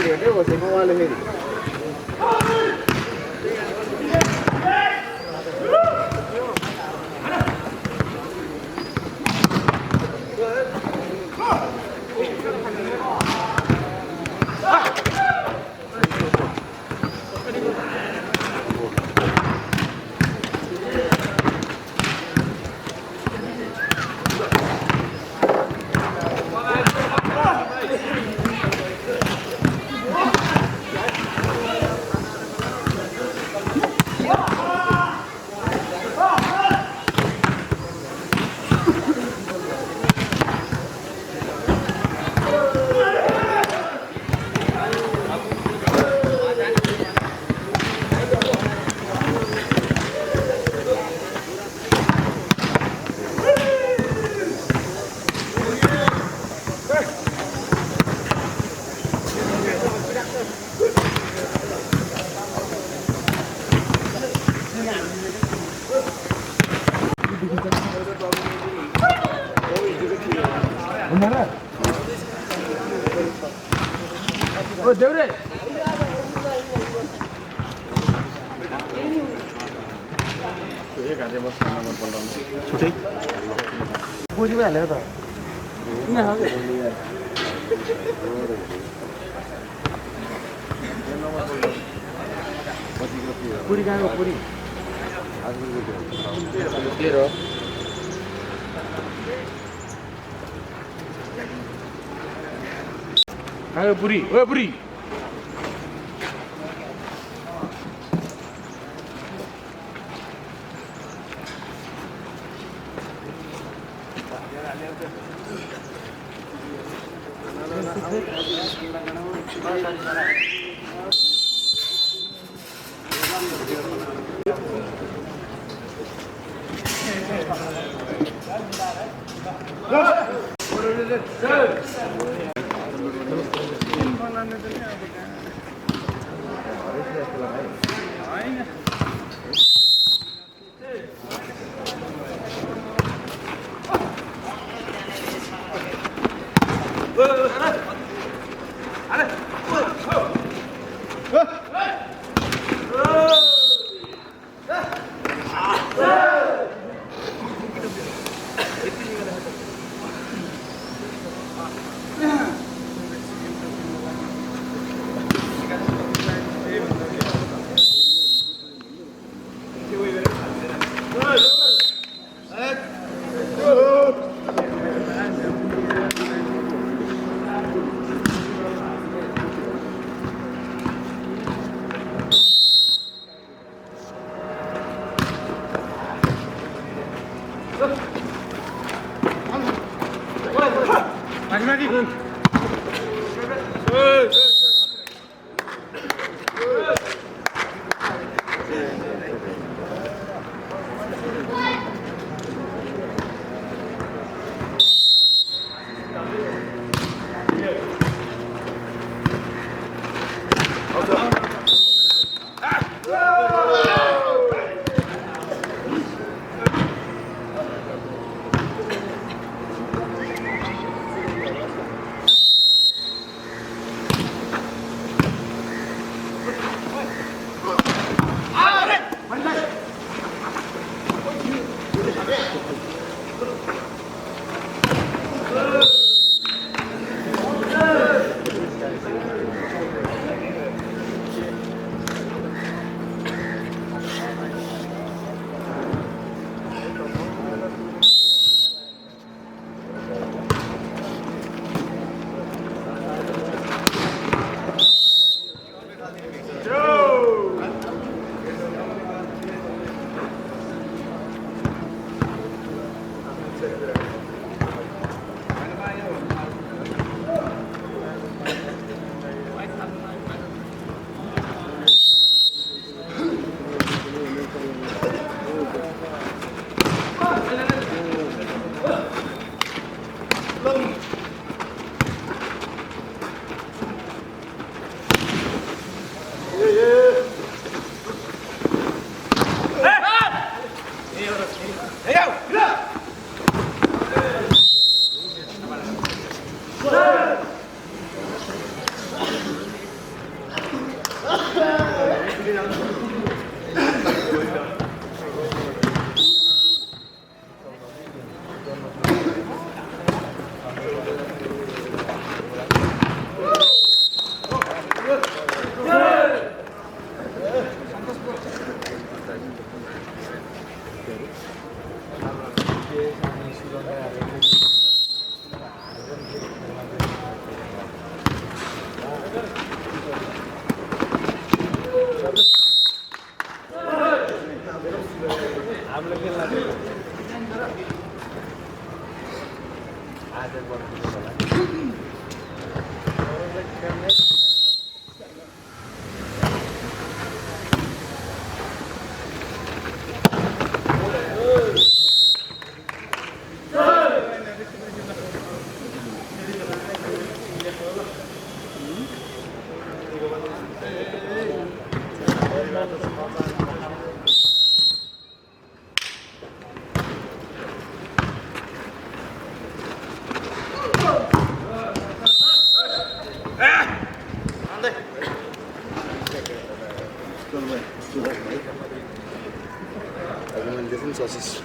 भेट्यो बसेको उहाँले फेरि देउरे एक हाते बस नम्बर बोलाउनु छुट्टै बुझिबे हाल्यो त किन हाल्यो पुरी गएको पुरी तेरो आयो पुरी ओ पुरी different sauces.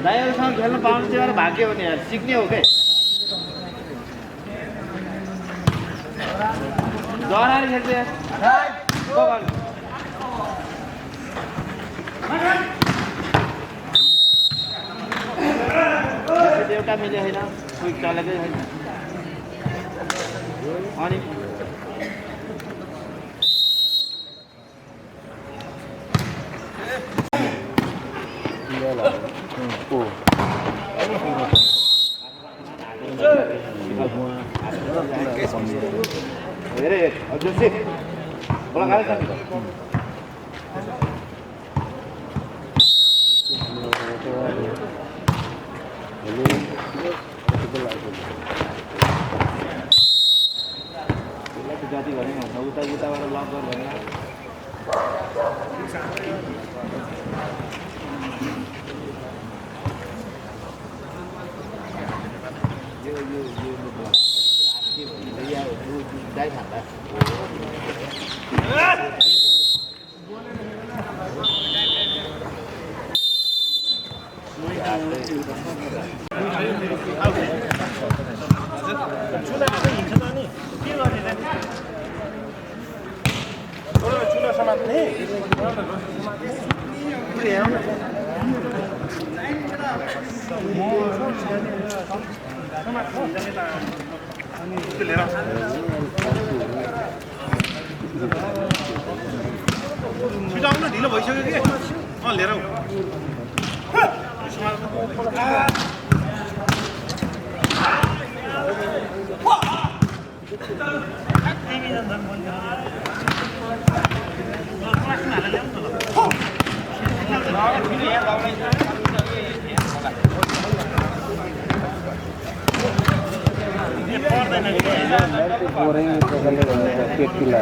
दाइहरूसँग खेल्न पाउनु चाहिँ भाग्य हो नि यार, सिक्ने हो के जराले खेल्छ यार एउटा मिले होइन क्विक चलेकै छैन अनि हेरे जोशी बोला खाले छ जाति भने उता उताबाट लक गर भने दाइ खाँदा चुना समात्ने छिटाउन ढिलो भइसक्यो कि लिएर आऊ बोरिङ केक किला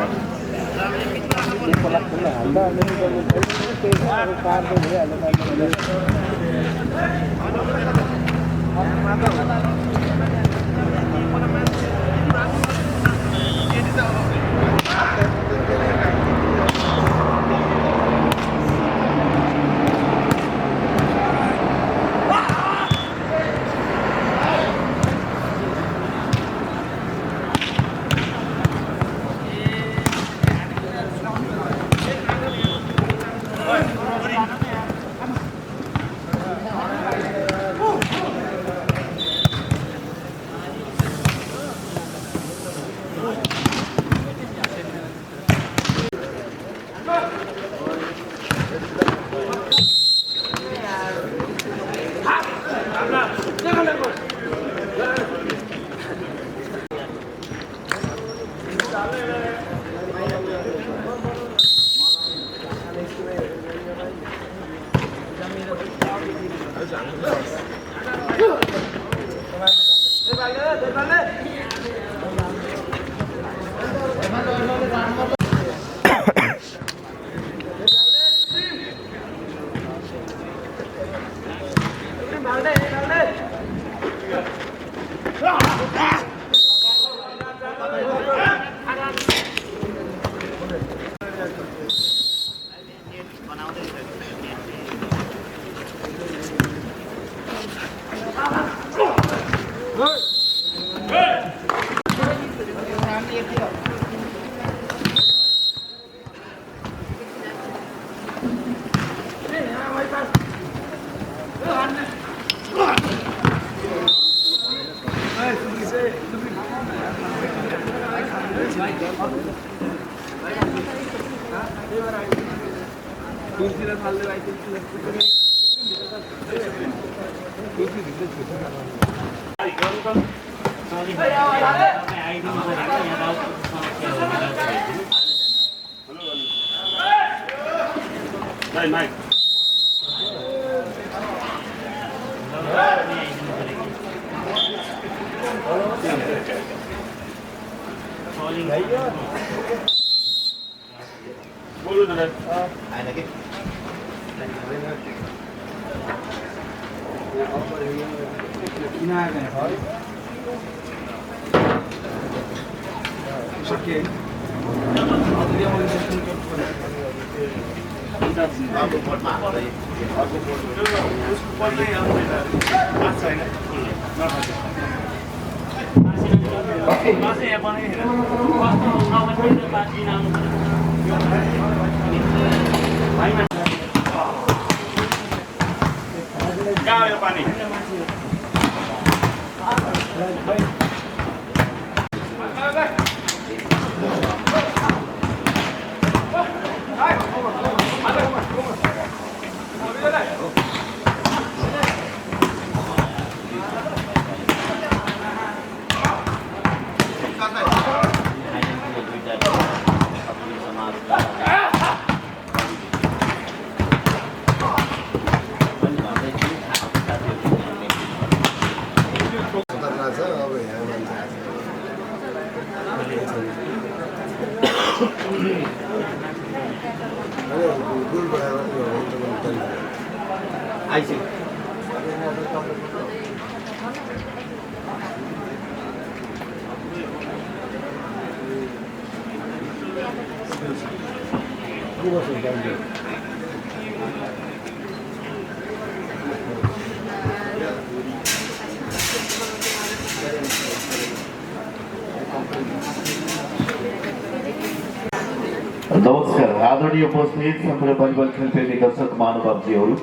नमस्कार आदरणीय उपस्थित सम्पूर्ण भलिबल खेलप्रेमी दर्शक महानुभावजीहरू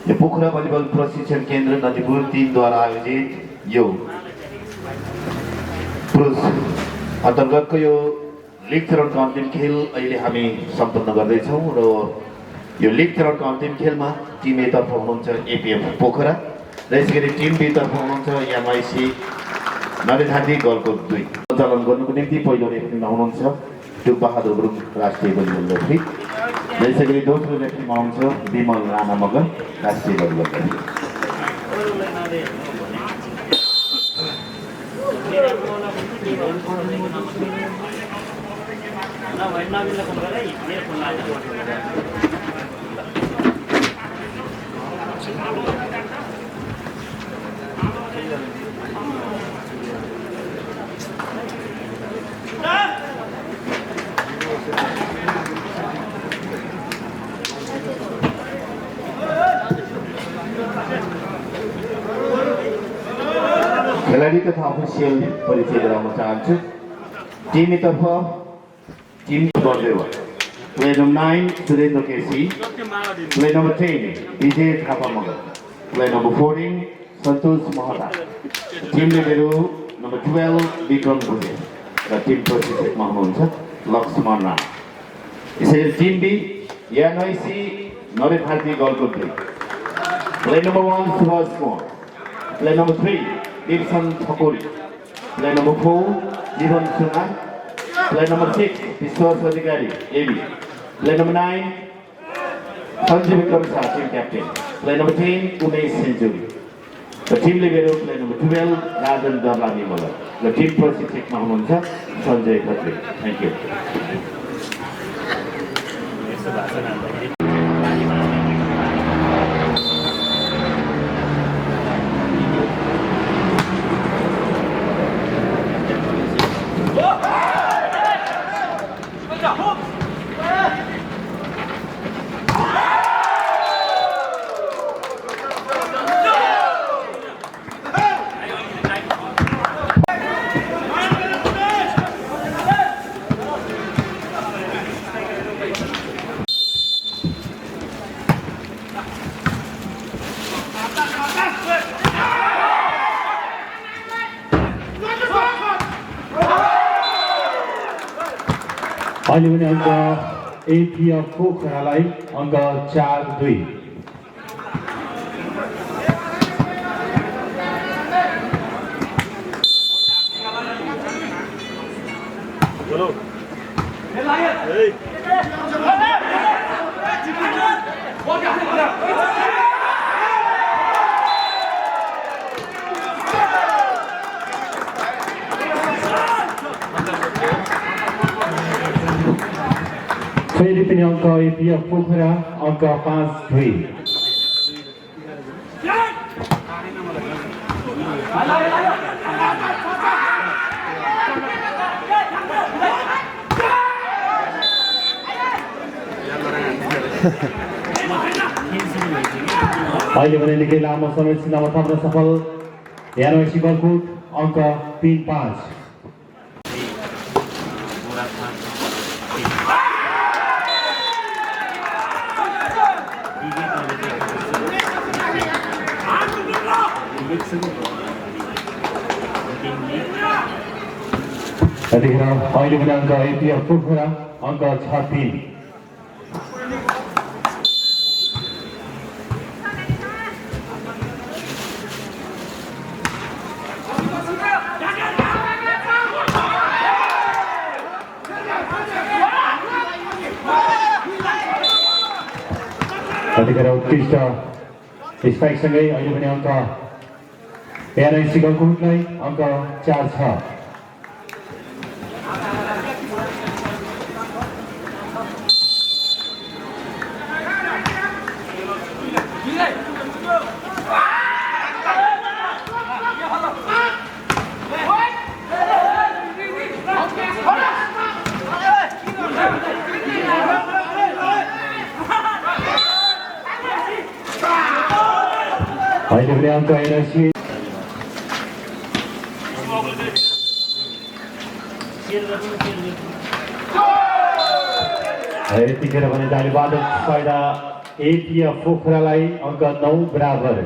यो पोखरा भलिबल प्रशिक्षण केन्द्र नदीपुर 3 द्वारा आयोजित यो पुरुष अन्तर्गतको यो लिग चरणको अन्तिम खेल अहिले हामी सम्पन्न गर्दैछौँ र यो लिग चरणको अन्तिम खेलमा टिम ए तर्फ हुनुहुन्छ एपीएफ पोखरा र यसैगरी टिम बी तर्फ हुनुहुन्छ एमआईसी नरेधादी गलको 2 सञ्चालन गर्नुको निम्ति पहिलो रेफ्रीमा हुनुहुन्छ टुक बहादुर गुरुङ राष्ट्रिय भलिबल रेफ्री यसैगरी दोस्रो रेफ्रीमा हुनुहुन्छ विमल राणा मगर राष्ट्रिय भलिबल रेफ्री खेलाडी तथा अफिसियल परिचय गराउन चाहन्छु टिमतर्फ team Bardewa play number 9 Surendra KC play number 10 Vijay Thapa Magar play number 14 Santosh Mahata team leader number 12 Vikram Bhuje र टिम प्रशिक्षकमा हुनुहुन्छ लक्ष्मण राणा। यसरी टिम बी यानैसी नरे भारती गलकुट play number 1 Subhash Kumar play number 3 Gibson Thakuri, play number 4, Jivan Sunga, play number 6, Vishwas Adhikari, AB, play number 9, Sanjay Vikram Shah, team captain, play number 10, Umesh Century, the team libero, play number 12, Rajan Darlani Mala, the team प्रशिक्षक हुनुहुन्छ Sanjay Khatri. Thank you. अहिले पनि अङ्क APF पोखरालाई अङ्क 4-2। फेरि पनि अङ्क APF Pokhara अङ्क 5-2। अहिले भने निकै लामो समय सीमामा थप्न सफल यानोसी गलकुट अङ्क 3-5। यतिखेर अहिले पनि अङ्क एपिएफ पोखरा अङ्क 6-3। यतिखेर उत्कृष्ट स्ट्राइकसँगै अहिले पनि अङ्क एआरआइसी गलकुटलाई अङ्क 4-6। अहिले पनि अङ्क एआरआइसी यतिखेर भने जालीवादक फाइदा एपिएफ पोखरालाई अङ्क 9 बराबर।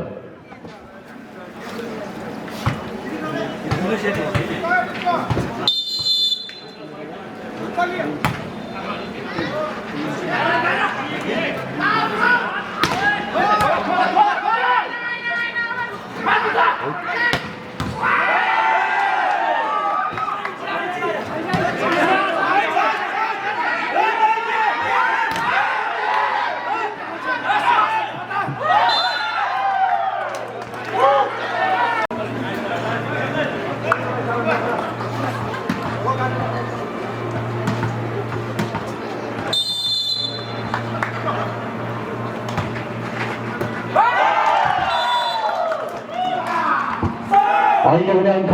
अहिले भने अङ्क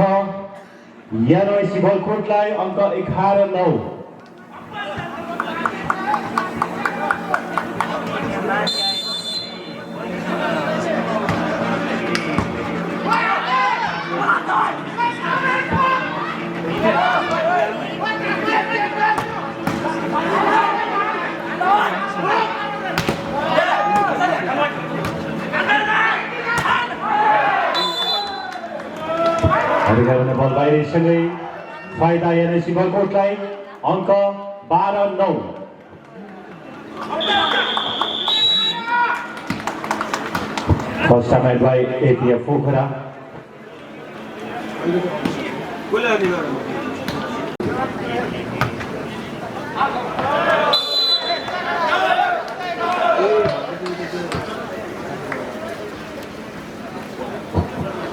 यानोएसी गलकोटलाई अङ्क 11-9। बल बाहिरसँगै फाइदा यानोएसी गलकोटलाई अङ्क 12-9। First time by APF Pokhara.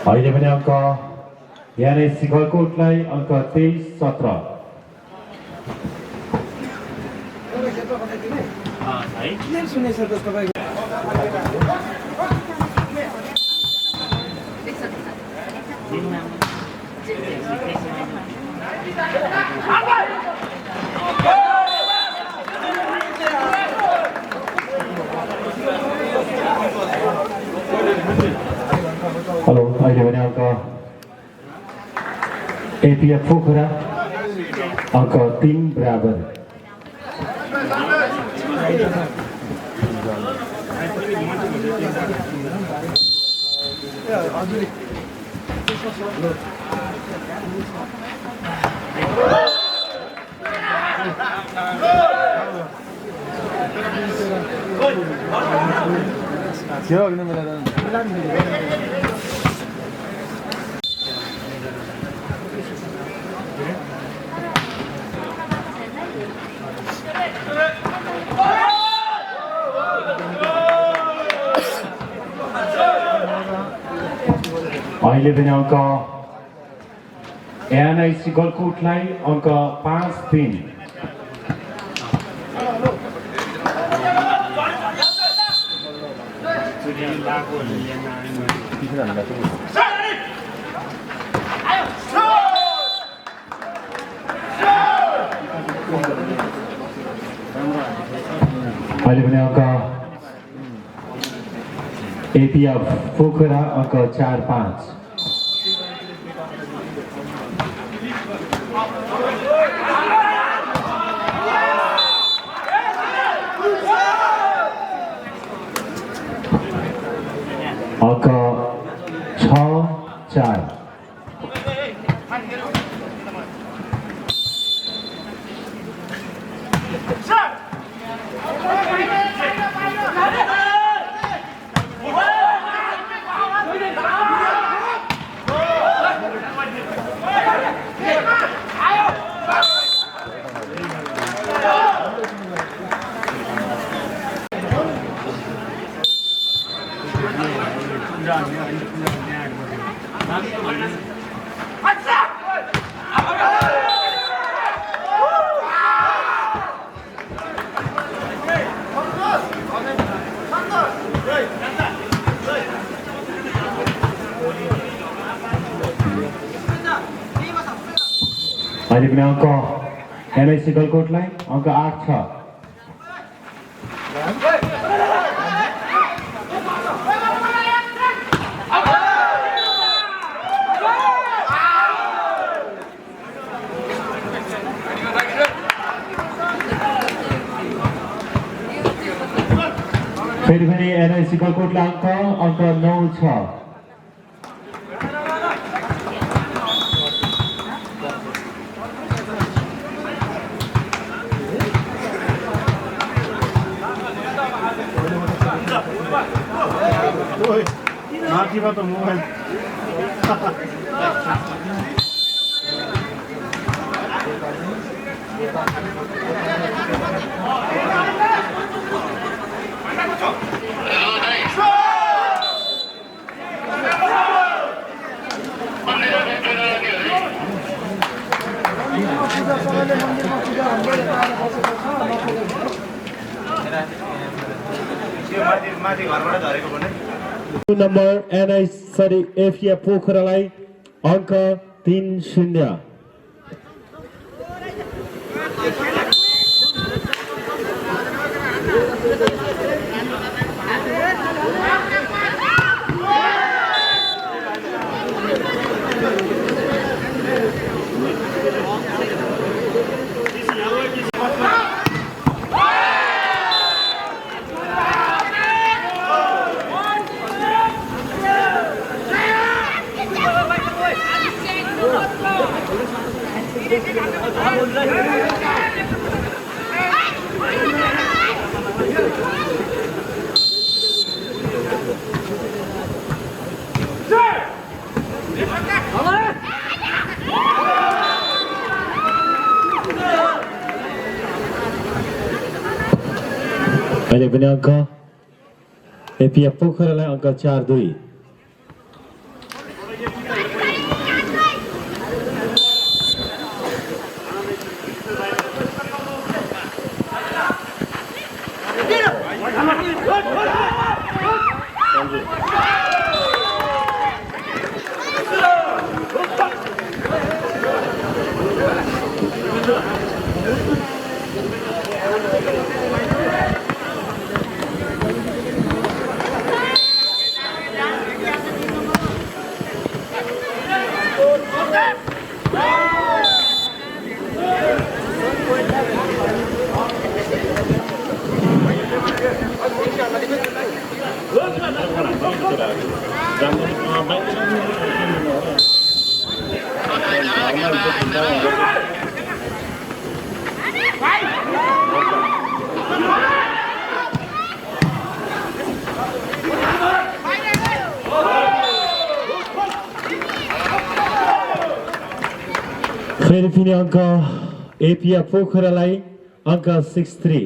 अहिले पनि अङ्क यानोएसी गलकोटलाई अङ्क 23-17। हेलो अहिले भने अङ्क एपीएफ पोखरा अङ्क 3-। अहिले पनि अङ्क यानोएसी गलकोटलाई अङ्क 5-3। अहिले पनि अङ्क एपीएफ पोखरा अङ्क 4-5। अङ्क 6-4। अहिले पनि अङ्क यानोएसी गलकोटलाई अङ्क 8-6। फेरि पनि यानोएसी गलकोटलाई अङ्क 9-6। माथिबाट मोबाइल नम्बर एपीएफ पोखरालाई अङ्क 3-0। अहिले पनि अङ्क एपिएफ पोखरालाई अङ्क 4-2। फेरि पनि अङ्क एपिएफ पोखरालाई अङ्क 6-3।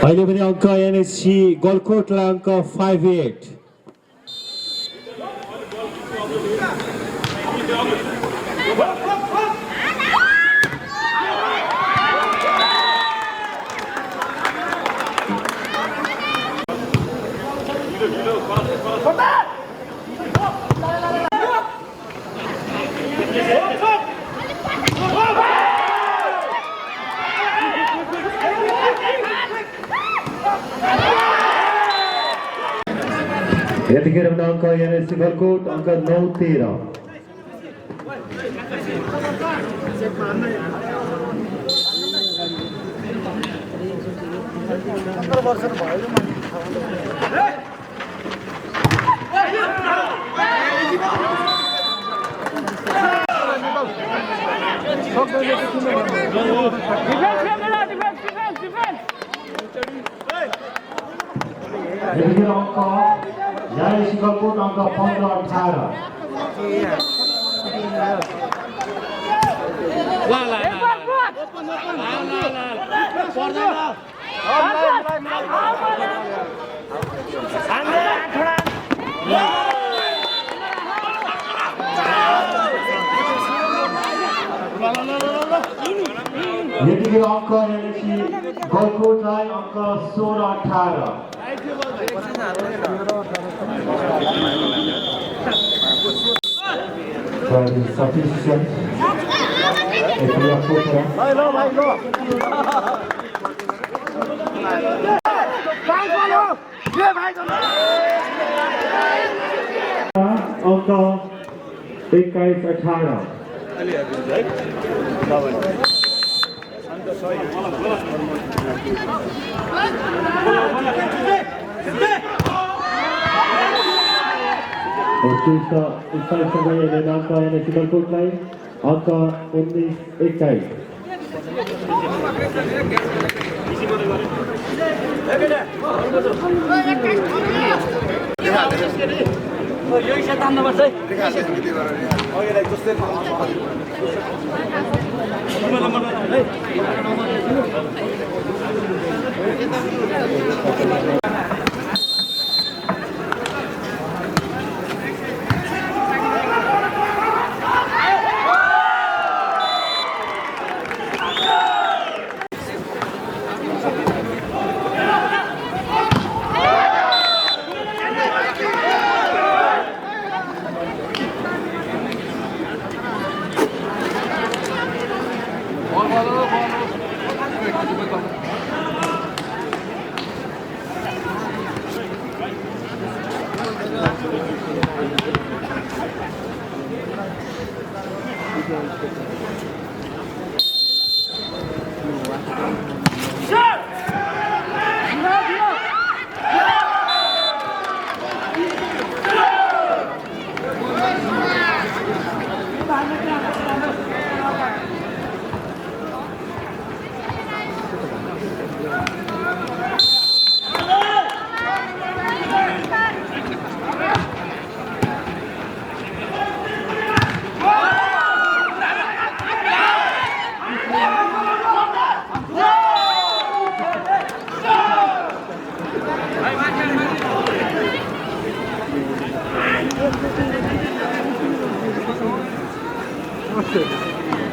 अहिले पनि अङ्क एनएससी गलकोटलाई अङ्क 5-8। यतिखेर पनि अङ्क एनएससी गलकोट अङ्क 9-13। यतिखेर अङ्क एनएससी गलकोट अङ्क 15-18। यतिखेर अङ्क एनएससी गलकोटलाई अङ्क 16-18। Sufficient. अङ्क 21-18। उत्कृष्ट स्थानसँगै हेर्ने अङ्क एनएसी गलकोटलाई अङ्क 19-21। यही छ तान्नुपर्छ है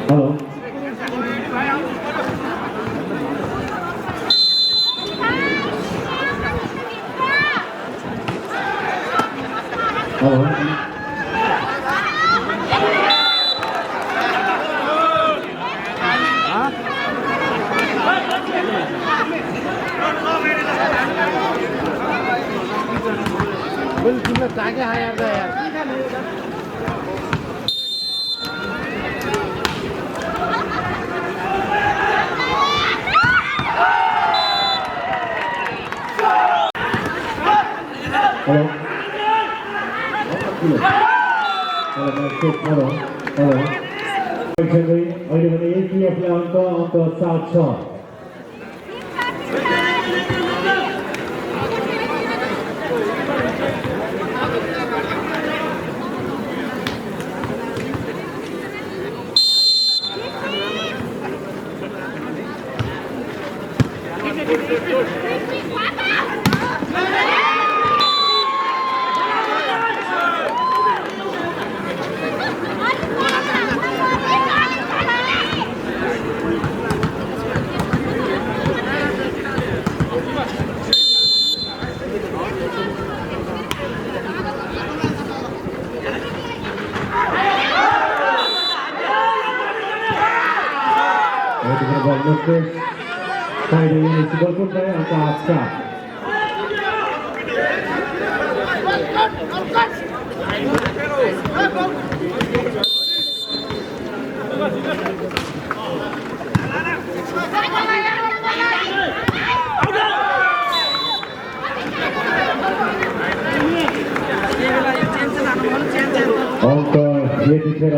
Hello. Hello. Hello. Hello. Hello. अहिले भने एपिएफले अङ्क 7-6। अङ्क यतिखेर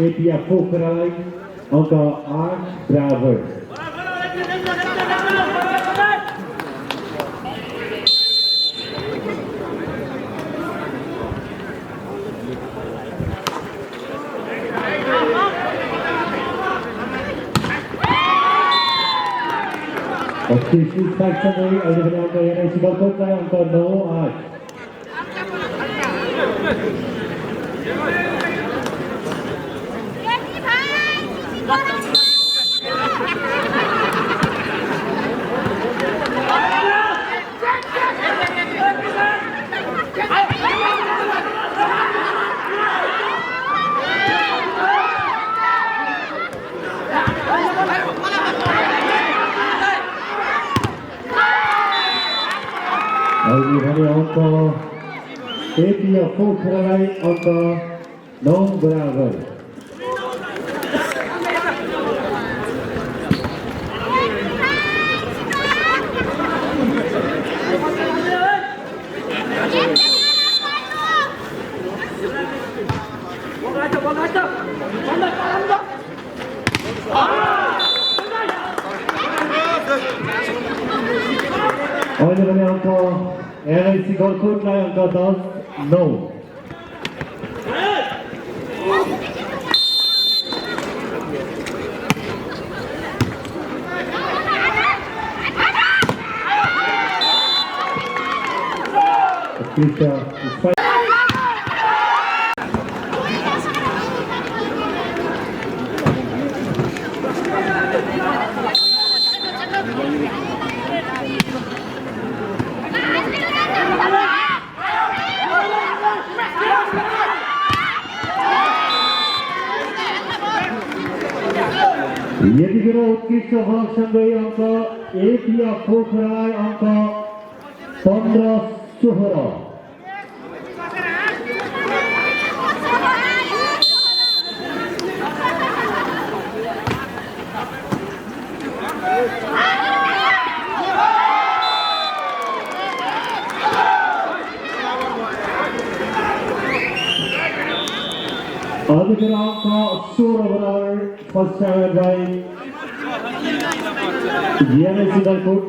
एपिएफ पोखरालाई अङ्क 8 बराबर। सँगै अहिले पनि अङ्क एनआइसी गलकोटलाई अङ्क 9-8। अहिले भने अङ्क एपिएफ पोखरालाई अङ्क 9 बराबर। अहिले भने अङ्क एनआइसी गलकुटलाई अङ्क 10-9। यतिखेर उत्कृष्ट फलकसँगै अङ्क एपिया पोखरालाई अङ्क 15-14। अन्तखेरि अङ्क 16 बराबर first time by NIC Galkot.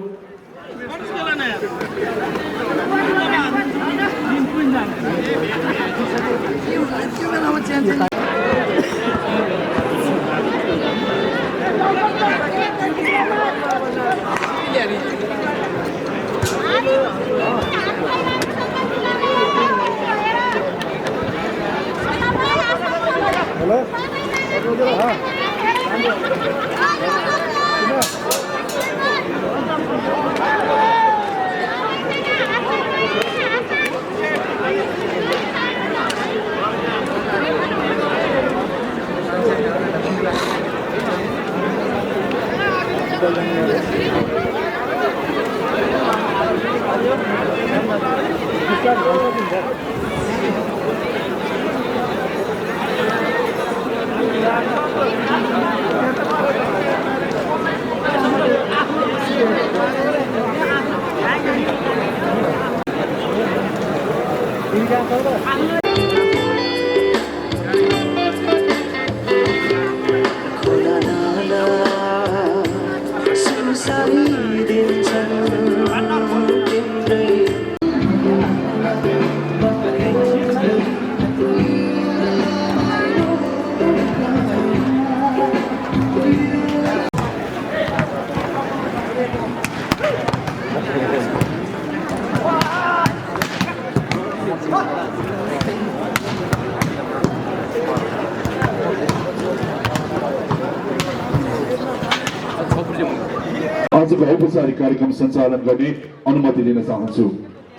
आजको औपचारिक कार्यक्रम सञ्चालन गर्ने अनुमति लिन चाहन्छु।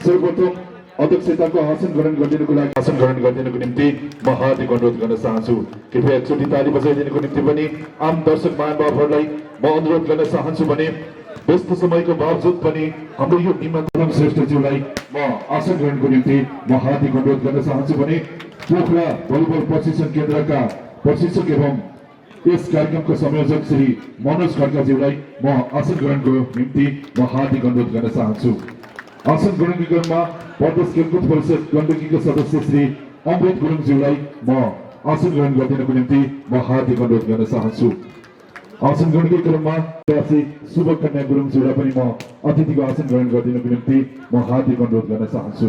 सर्वप्रथम अध्यक्षताको आसन ग्रहण गरिदिनुको लागि आसन ग्रहण गरिदिनुको निम्ति म हार्दिक अनुरोध गर्न चाहन्छु। कृपया एकचोटि ताली बजाइदिनुको निम्ति पनि आम दर्शक महानुभावहरूलाई म अनुरोध गर्न चाहन्छु भने व्यस्त समयको बावजुद पनि हाम्रो यो निमन्त्रण श्रेष्ठज्यूलाई म आसन ग्रहणको निम्ति म हार्दिक अनुरोध गर्न चाहन्छु भने पोखरा भलिबल प्रशिक्षण केन्द्रका प्रशिक्षक एवं यस कार्यक्रमको संयोजक श्री मनोज खड्काज्यूलाई म आसन ग्रहणको निम्ति म हार्दिक अनुरोध गर्न चाहन्छु। आसन ग्रहणको क्रममा प्रदेश खेलकुद परिषद गण्डकीको सदस्य श्री अमृत गुरुङज्यूलाई म आसन ग्रहण गरिदिनको निम्ति म हार्दिक अनुरोध गर्न चाहन्छु। आसन ग्रहणको क्रममा शुभकन्या गुरुङज्यूलाई पनि म अतिथिको आसन ग्रहण गरिदिनको निम्ति म हार्दिक अनुरोध गर्न चाहन्छु।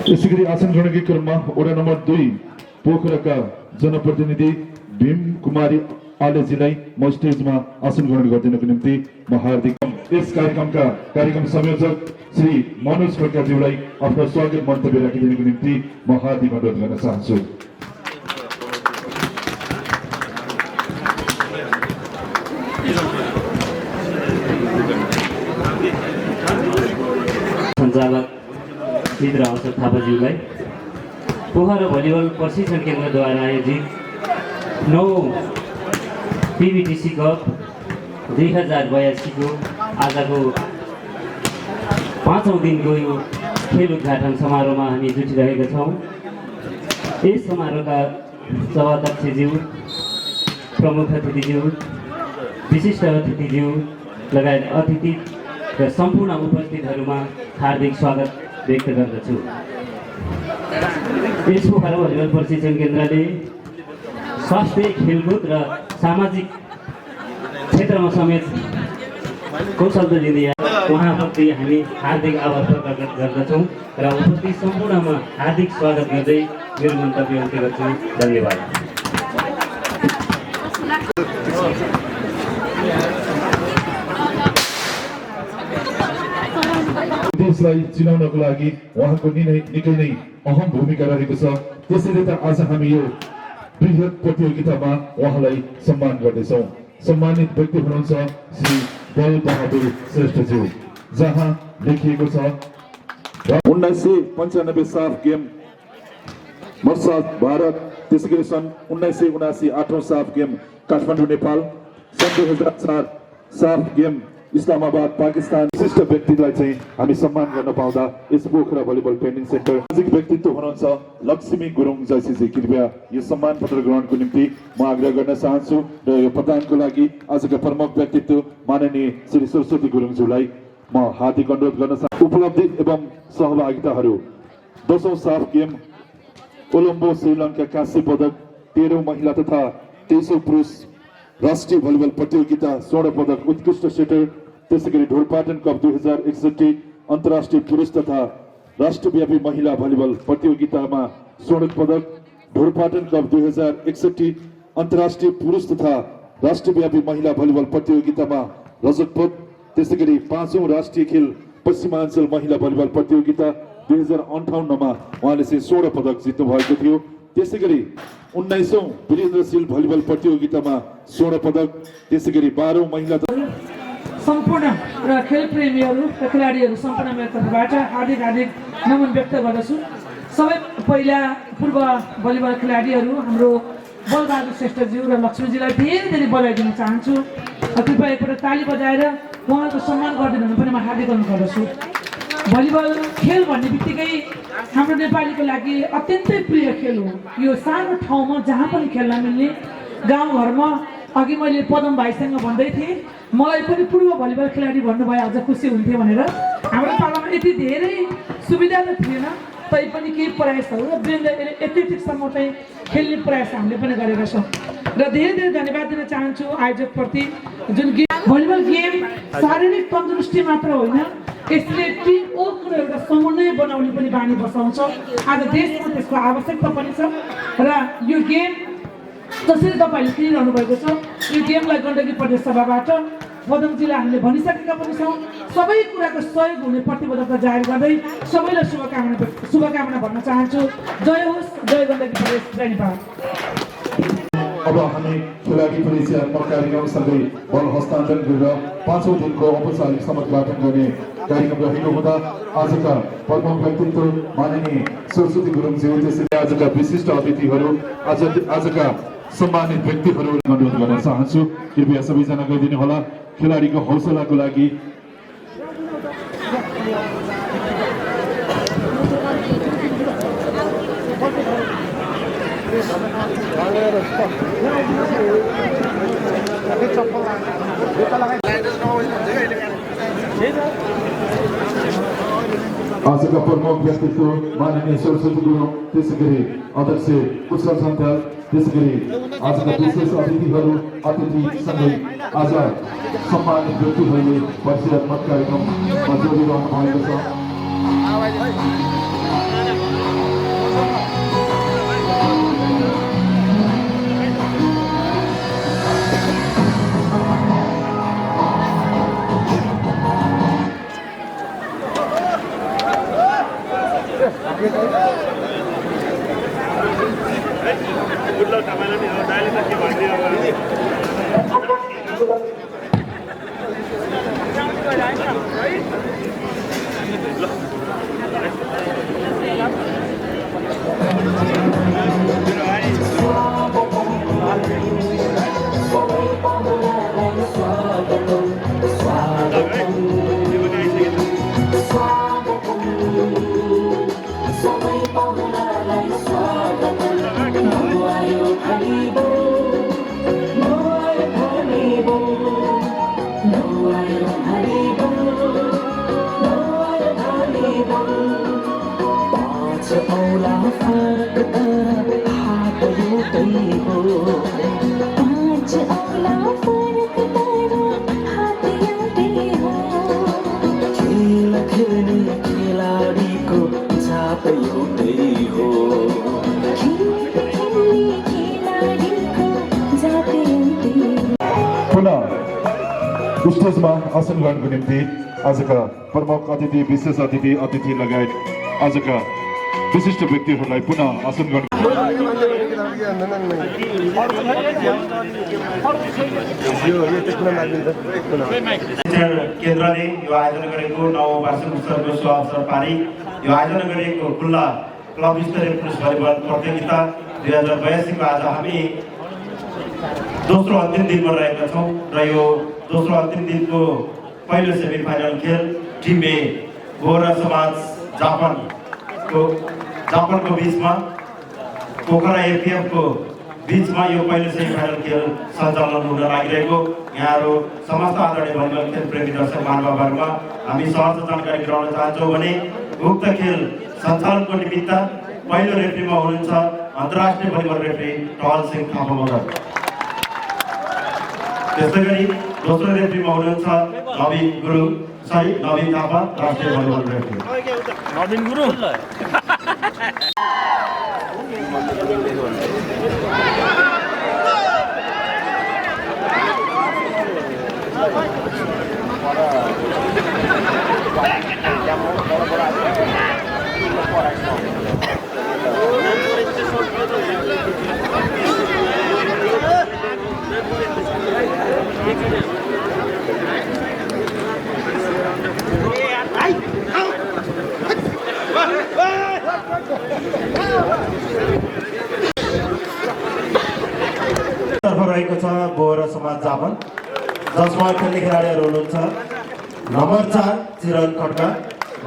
यसैगरी आसन ग्रहणको क्रममा वडा नम्बर 2 पोखराका जनप्रतिनिधि भीम कुमारी आलेजीलाई म स्टेजमा आसन ग्रहण गरिदिनको निम्ति म हार्दिक यस कार्यक्रमका कार्यक्रम संयोजक श्री मनोज खड्काज्यूलाई आफ्नो स्वागत मन्तव्य राखिदिनुको निम्ति म हार्दिक अनुरोध गर्न चाहन्छु। सञ्चालक मित्र अशोक थापाज्यूलाई पोखरा भलिबल प्रशिक्षण केन्द्रद्वारा आयोजित 9 पिबिटिसी कप 2082 को आजको 5औं दिनको यो खेल उद्घाटन समारोहमा हामी जुटिरहेका छौँ। यस समारोहका सभाध्यक्षज्यू, प्रमुख अतिथिज्यू, विशिष्ट अतिथिज्यू, लगायत अतिथि र सम्पूर्ण उपस्थितहरूमा हार्दिक स्वागत व्यक्त गर्दछु। यस पोखरा भलिबल प्रशिक्षण केन्द्रले स्वास्थ्य, खेलकुद र सामाजिक क्षेत्रमा समेत कौशल दिँदै उहाँप्रति हामी हार्दिक आभार प्रकट गर्दछौँ र उपस्थित सम्पूर्णमा हार्दिक स्वागत गर्दै मेरो मन्तव्य अन्त्य गर्छु। धन्यवाद। देशलाई चिनाउनको लागि उहाँको निकै नै अहम भूमिका रहेको छ। त्यसैले त आज हामी यो बृहत प्रतियोगितामा उहाँलाई सम्मान गर्दैछौँ। सम्मानित व्यक्ति हुनुहुन्छ श्री बल बहादुर श्रेष्ठज्यू, जहाँ लेखिएको छ 1995 साफ गेम मर्साद भारत, त्यसैगरी सन् 1979 8औं साफ गेम काठमाडौँ नेपाल, सन् 2004 साफ गेम इस्लामाबाद पाकिस्तान। विशिष्ट व्यक्तिलाई चाहिँ हामी सम्मान गर्न पाउँदा यस पोखरा भलिबल ट्रेनिङ सेन्टर सामाजिक व्यक्तित्व हुनुहुन्छ लक्ष्मी गुरुङ जैसीजी। कृपया यो सम्मान पत्र ग्रहणको निम्ति म आग्रह गर्न चाहन्छु र यो प्रदानको लागि आजका प्रमुख व्यक्तित्व माननीय श्री सरस्वती गुरुङज्यूलाई म हार्दिक अनुरोध गर्न चाहन्छु। उपलब्धि एवं सहभागिताहरू 10औं साफ गेम कोलम्बो श्रीलङ्का काँस्य पदक, 13औं महिला तथा 23औं पुरुष राष्ट्रिय भलिबल प्रतियोगिता स्वर्ण पदक उत्कृष्ट सेटर, त्यसैगरी ढोरपाटन कप 2061 अन्तर्राष्ट्रिय पुरुष तथा राष्ट्रव्यापी महिला भलिबल प्रतियोगितामा स्वर्ण पदक, ढोरपाटन कप 2061 अन्तर्राष्ट्रिय पुरुष तथा राष्ट्रव्यापी महिला भलिबल प्रतियोगितामा रजत पदक, त्यसैगरी 5औं राष्ट्रिय खेल पश्चिमाञ्चल महिला भलिबल प्रतियोगिता 2058 उहाँले चाहिँ स्वर्ण पदक जित्नु भएको थियो। त्यसैगरी 19औं वीरेन्द्रशील भलिबल प्रतियोगितामा स्वर्ण पदक, त्यसैगरी 12औं महिला सम्पूर्ण र खेलप्रेमीहरू र खेलाडीहरू सम्पूर्ण मेरो तर्फबाट हार्दिक नमन व्यक्त गर्दछु। सबै पहिला पूर्व भलिबल खेलाडीहरू हाम्रो बलबहादुर श्रेष्ठज्यू र लक्ष्मीजीलाई धेरै बधाई दिन चाहन्छु। कृपया एकपल्ट ताली बजाएर उहाँहरूको सम्मान गरिदिनु हुन पनि म हार्दिक अनुरोध गर्दछु। भलिबल खेल भन्ने बित्तिकै हाम्रो नेपालीको लागि अत्यन्तै प्रिय खेल हो। यो सानो ठाउँमा जहाँ पनि खेल्न मिल्ने, गाउँघरमा अघि मैले पदम भाइसँग भन्दै थिएँ मलाई पनि पूर्व भलिबल खेलाडी भन्नुभयो आज खुसी हुन्थ्यो भनेर। हाम्रो पालामा यति धेरै सुविधा त थिएन, तैपनि केही प्रयासहरू र एथलेटिक्ससम्म चाहिँ खेल्ने प्रयास हामीले पनि गरेका छौँ र धेरै धन्यवाद दिन चाहन्छु आयोजकप्रति। जुन भलिबल गेम शारीरिक तन्दुरुस्ती मात्र होइन, यसले टिम वर्कको एउटा समन्वय बनाउने पनि बानी बसाउँछ। आज देशमा त्यसको आवश्यकता पनि छ र यो गेम जसरी तपाईँहरूले खेलिरहनु भएको छ, यो गेमलाई गण्डकी प्रदेश सभाबाट पदमजीलाई हामीले भनिसकेका पनि छौँ। सबै कुराको सहयोग हुने प्रतिबद्धता जाहेर गर्दै सबैलाई शुभकामना भन्न चाहन्छु। जय होस्, जय गण्डकी प्रदेश, जय नेपाल। अब हामी खेलाडी परिचयात्मक कार्यक्रमसँगै बल हस्तान्तरण गरेर 5औं दिनको औपचारिक समापन गर्ने कार्यक्रम रहेको हुँदा आजका प्रमुख व्यक्तित्व माननीय सरस्वती गुरुङज्यू, त्यसैले आजका विशिष्ट अतिथिहरू, आजका सम्मानित व्यक्तिहरू अनुरोध गर्न चाहन्छु। कृपया सबैजना गरिदिनु होला खेलाडीको हौसलाको लागि। आजका प्रमुख व्यक्तित्व माननीय सरस्वती गुरुङ, त्यसैगरी अध्यक्ष कुशल सन्थाल, त्यसैगरी आजका विशेष अतिथिसँगै आज सम्मानित व्यक्तिहरूले परिचयात्मक कार्यक्रममा जोडिरहनु भएको छ। पुनः स्टेजमा आसन ग्रहणको निम्ति आजका प्रमुख अतिथि विशेष अतिथि लगायत आजका विशिष्ट व्यक्तिहरूलाई पुनः आसन ग्रहण केन्द्रले यो आयोजना गरेको 9औं वार्षिक उत्सवको शुभ अवसर पारी यो आयोजना गरेको खुल्ला क्लब स्तरीय पुरुष भलिबल प्रतियोगिता 2082 को आज हामी दोस्रो अन्तिम दिनमा रहेका छौँ र यो दोस्रो अन्तिम दिनको पहिलो सेमिफाइनल खेल टिम ए बोहरा समाज जापानको बीचमा पोखरा एपिएफ को बीचमा यो पहिलो सेमिफाइनल खेल सञ्चालन हुन लागिरहेको यहाँहरू समस्त आदरणीय भलिबल खेल प्रेमी दर्शक महानुभावहरूमा हामी सहज जानकारी गराउन चाहन्छौँ भने उक्त खेल सञ्चालनको निमित्त पहिलो रेफ्रीमा हुनुहुन्छ अन्तर्राष्ट्रिय भलिबल रेफ्री टहल सिंह थापा मगर। त्यस्तै गरी दोस्रो रेफ्रीमा हुनुहुन्छ नवीन थापा राष्ट्रिय भलिबल रेफ्री। नवीन गुरु तर्फ रहेको छ बोहरा समाज जापान जसमा खेल्ने खेलाडीहरू हुनुहुन्छ number 4 Chiran Khadka,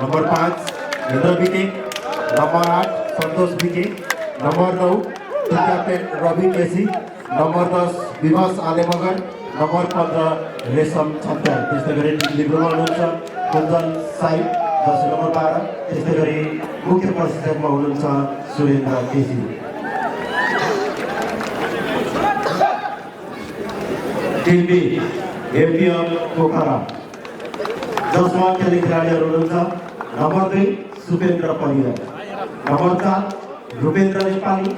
number 5 Indra BK, number 8 Santosh BK, number 9 captain Ravi KC, number 10 Bibhas Ale Magar, number 15 Resham Chhatar. त्यस्तै गरी लिब्रोमा हुनुहुन्छ कुञ्जन साई जर्सी नम्बर 12। त्यस्तै गरी मुख्य प्रशिक्षकमा हुनुहुन्छ Surendra KC. Team B APF Pokhara जसमा खेल्ने खेलाडीहरू हुनुहुन्छ number 2 Supendra Pariyar, number 4 Rupendra Nepali,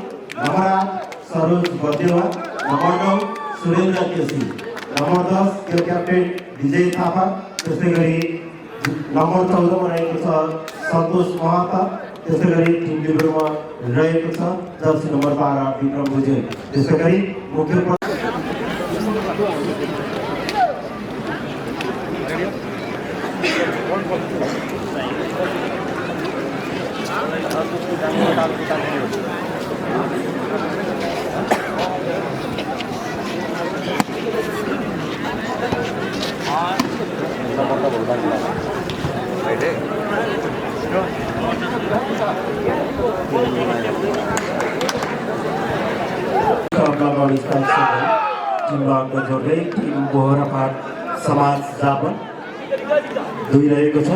number 8 Saroj Badewa, number 9 Surendra KC, number 10 captain Bijay Thapa. त्यस्तै गरी नम्बर 14 मा रहेको छ सन्तोष महाता। त्यस्तै गरी टिम लिब्रोमा रहेको छ जर्सी नम्बर 12 विक्रम भुजेल। त्यस्तै गरी मुख्य जोड्दै टिम बोहरा फाट समाज जापान 2 रहेको छ।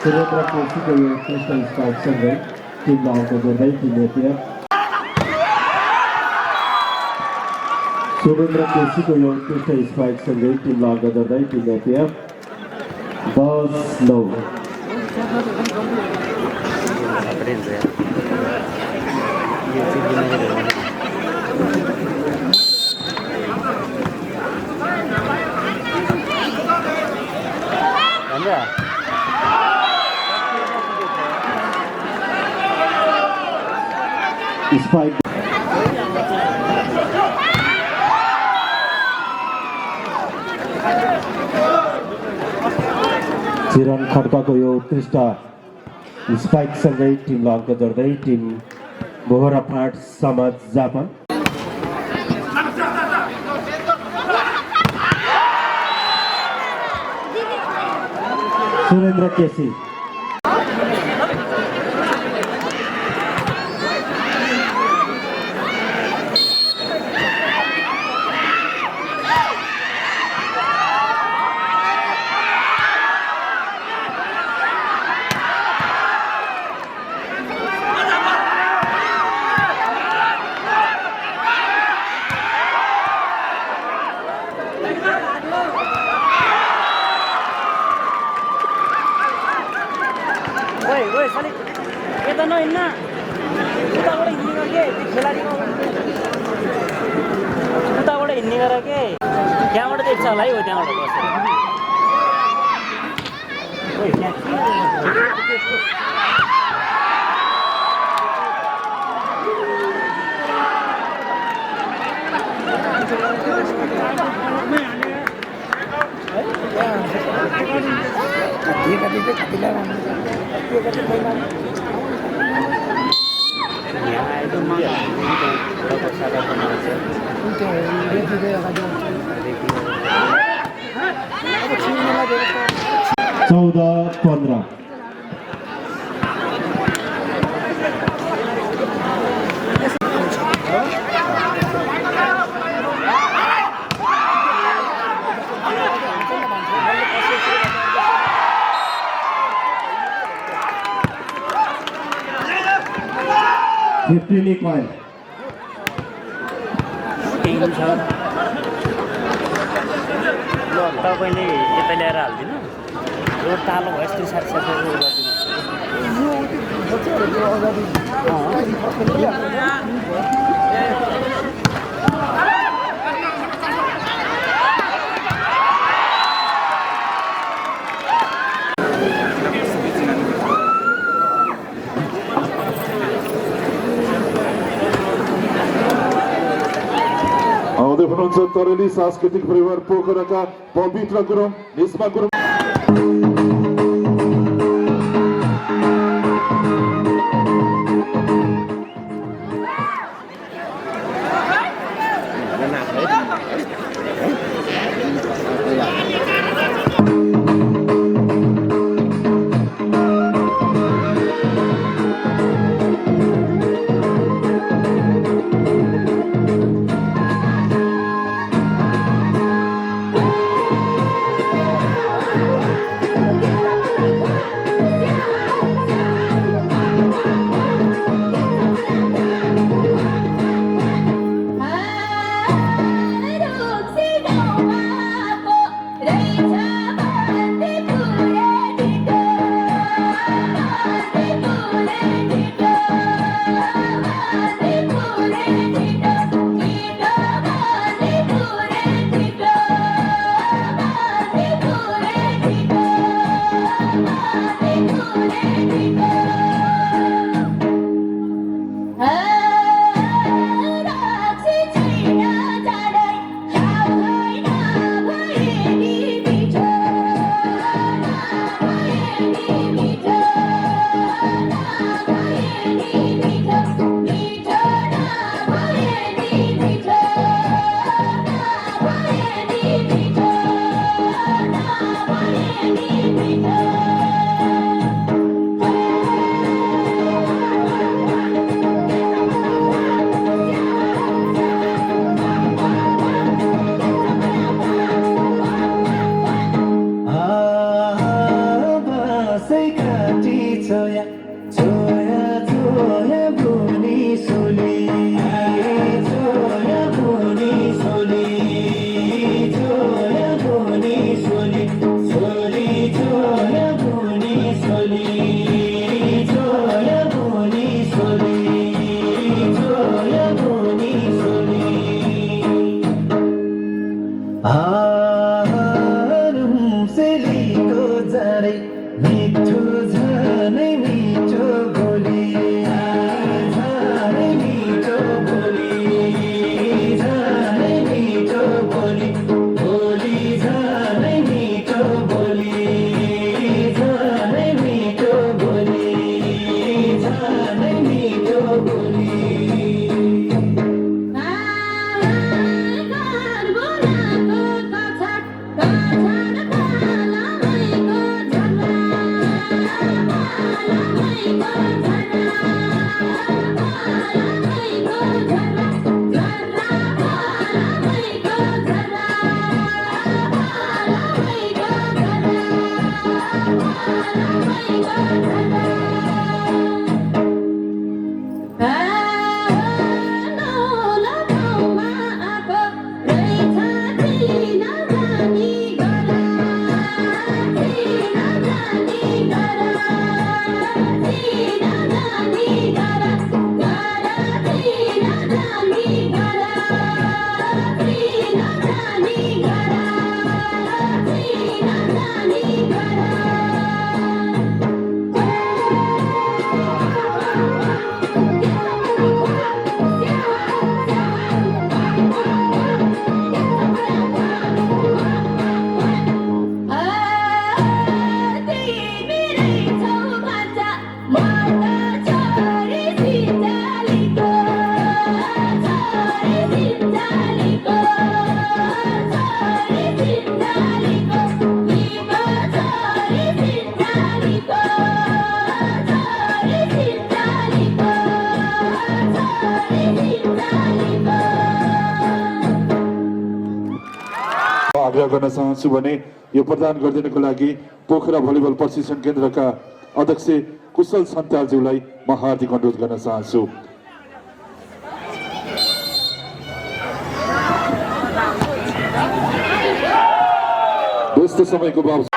सुरेन्द्र केसीको यो क्रिस्टल स्पाइकसँगै टिममा अङ्क जोड्दै टिम एपिएफ सुरेन्द्र केसीको यो क्रिस्टल स्पाइकसँगै टिममा अङ्क जोड्दै टिम एपिएफ 10-9। स्पाइक चिरन खड्काको यो उत्कृष्ट स्पाइकसँगै टिमलाई अङ्क जोड्दै टिम बोहरा फाट समाज जापान चन्द्र केसी। उताबाट हिँड्ने गरेर के त्यहाँबाट देख्छ होला है हो त्यहाँबाट चौध 15 50 point. तपाईँले यता ल्याएर हालिदिनु रोड तालो भयो यस्तो साथी आउँदै हुनुहुन्छ तरेली सांस्कृतिक परिवार पोखराका पवित्र गुरुङ निस्मा गुरुङ। आग्रह गर्न चाहन्छु भने यो प्रदान गरिदिनको लागि पोखरा भलिबल प्रशिक्षण केन्द्रका अध्यक्ष कुशल सन्तालज्यूलाई म हार्दिक अनुरोध गर्न चाहन्छु। व्यस्त समयको बावजुद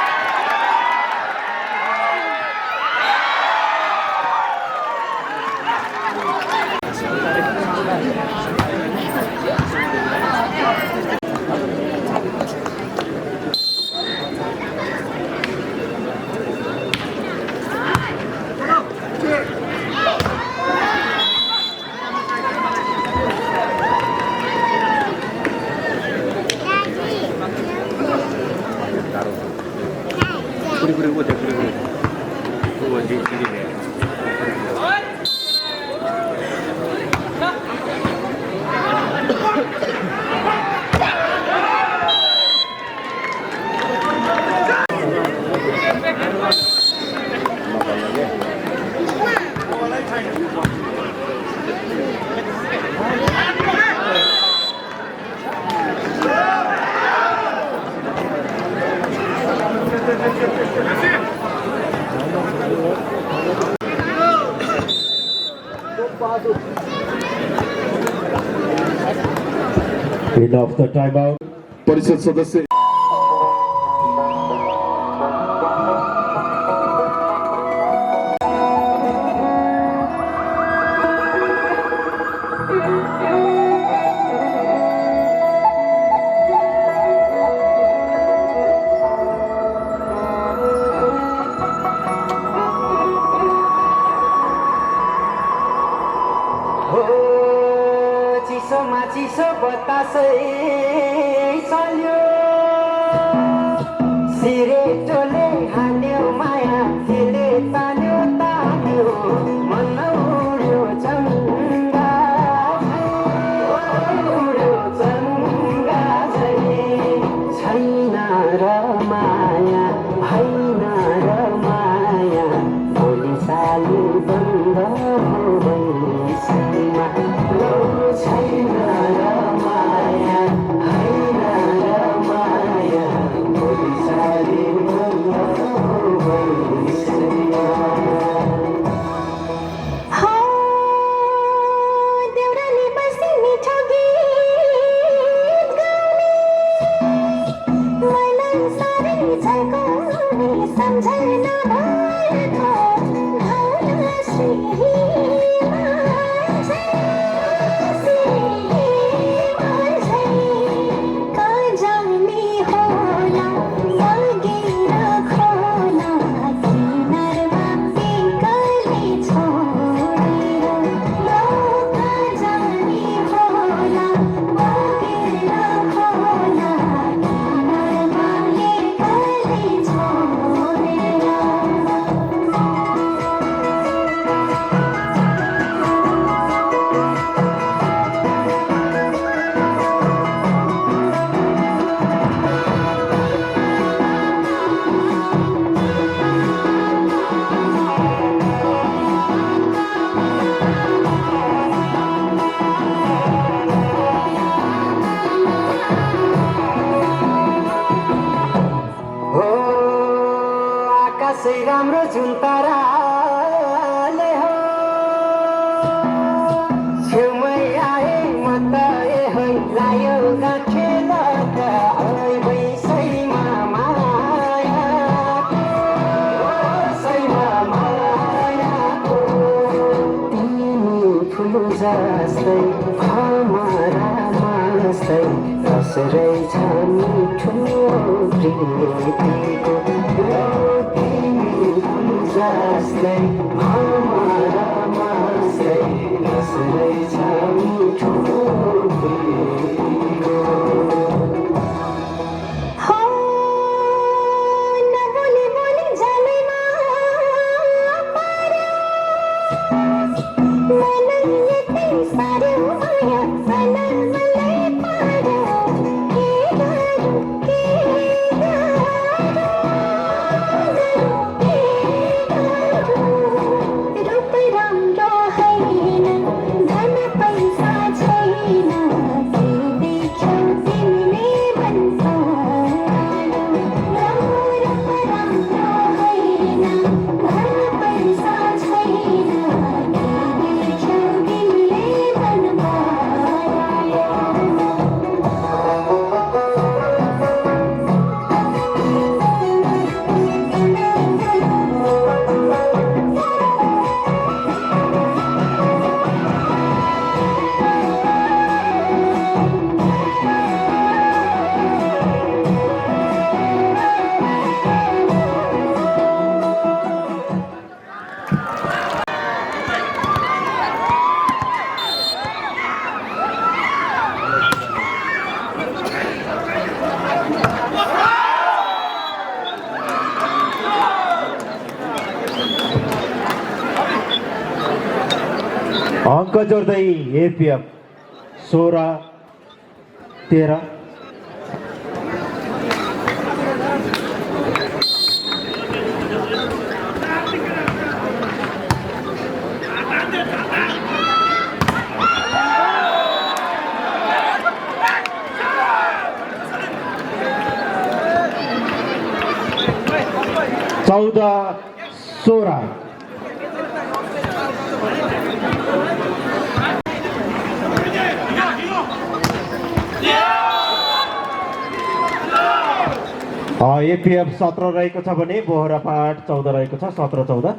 End of the timeout. परिषद सदस्य चिसो बतासै चल्यो सिरेटोले हान्यो माया त्यसले तान्यो तान्यो मन उड्यो चङ्गा छैन र माया होइन र माया भोलि साली बन्द भइसैमा छैन र माया होइन र माया भोलि साली बन्द भइसैमा देउराली बसी मिठो गीत गाउने मलाई साह्रै झल्काउने सम्झना भएको भावना श्रीमा राम्रो जुन ताराले हो छेउमै आए म त है लायो गाँठेल त वैसैमा मायाको तिमी फुल जस्तै हमारा मस्तै कसरै छ मिठो प्रीतिको जस्तै हमारा मस्तै कसरै छ मिठो प्रीतिको हो नबोली बोली जानेमा पर्यो मलाई यतै साह्रो माया मलाई पर्यो के गरौँ रूप राम्रो होइन धन पैसा छैन के अङ्क जोड्दै एपिएफ 16-13। चौध 16। एपिएफ 17 रहेको छ भने बोहरापाट 14 रहेको छ, 17-14।